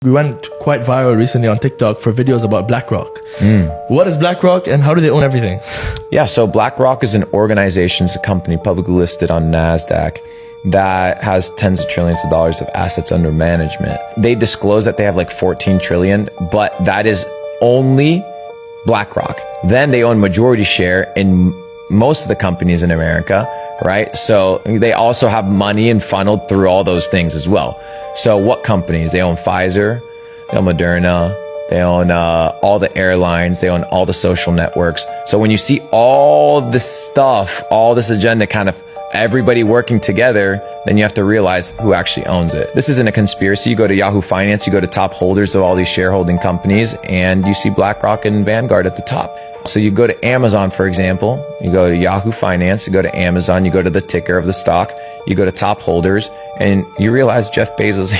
We went quite viral recently on TikTok for videos about Blackrock. What is Blackrock and how do they own everything? Yeah, so Blackrock is an organization, it's a company publicly listed on NASDAQ that has tens of trillions of dollars of assets under management. They disclose that they have like 14 trillion, but that is only Blackrock. Then they own majority share in most of the companies in America, right? So they also have money and funneled through all those things as well. So what companies? They own Pfizer, they own Moderna, they own all the airlines, they own all the social networks. So when you see all this stuff, all this agenda kind of everybody working together, then you have to realize who actually owns it. This isn't a conspiracy. You go to Yahoo Finance, you go to top holders of all these shareholding companies, and you see BlackRock and Vanguard at the top. So you go to Amazon, for example, you go to Yahoo Finance, you go to Amazon, you go to the ticker of the stock, you go to top holders, and you realize Jeff Bezos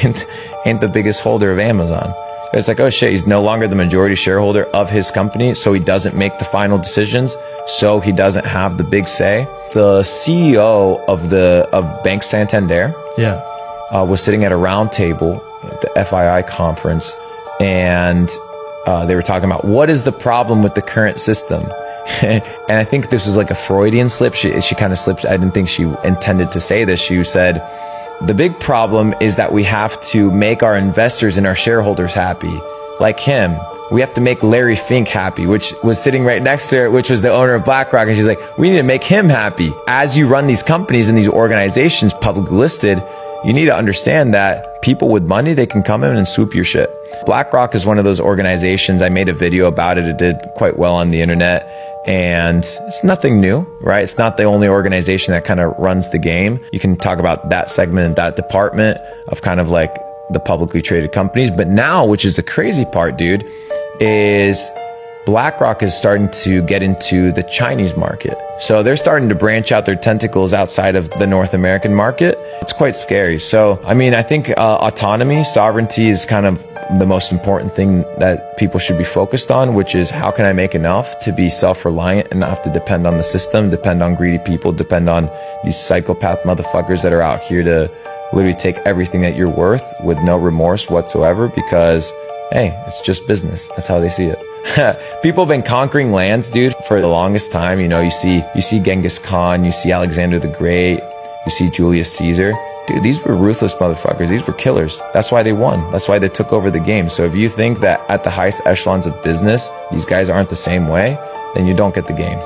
ain't the biggest holder of Amazon. It's like, oh shit, he's no longer the majority shareholder of his company, so he doesn't make the final decisions, so he doesn't have the big say. The CEO of Bank Santander was sitting at a round table at the FII conference, and they were talking about what is the problem with the current system. And I think this was like a Freudian slip. She kind of slipped. I didn't think she intended to say this. She said, the big problem is that we have to make our investors and our shareholders happy. Like him, we have to make Larry Fink happy, which was sitting right next to her, which was the owner of BlackRock. And she's like, we need to make him happy. As you run these companies and these organizations publicly listed, you need to understand that people with money, they can come in and swoop your shit. BlackRock is one of those organizations. I made a video about it. It did quite well on the internet. And it's nothing new, right? It's not the only organization that kind of runs the game. You can talk about that segment and that department of kind of like the publicly traded companies. But now, which is the crazy part, dude, is BlackRock is starting to get into the Chinese market. So they're starting to branch out their tentacles outside of the North American market. It's quite scary. So, I mean, I think autonomy, sovereignty is kind of the most important thing that people should be focused on, which is how can I make enough to be self-reliant and not have to depend on the system, depend on greedy people, depend on these psychopath motherfuckers that are out here to literally take everything that you're worth with no remorse whatsoever because, hey, it's just business. That's how they see it. People have been conquering lands, dude, for the longest time. You know, you see Genghis Khan, you see Alexander the Great, you see Julius Caesar. Dude, these were ruthless motherfuckers. These were killers. That's why they won. That's why they took over the game. So if you think that at the highest echelons of business, these guys aren't the same way, then you don't get the game.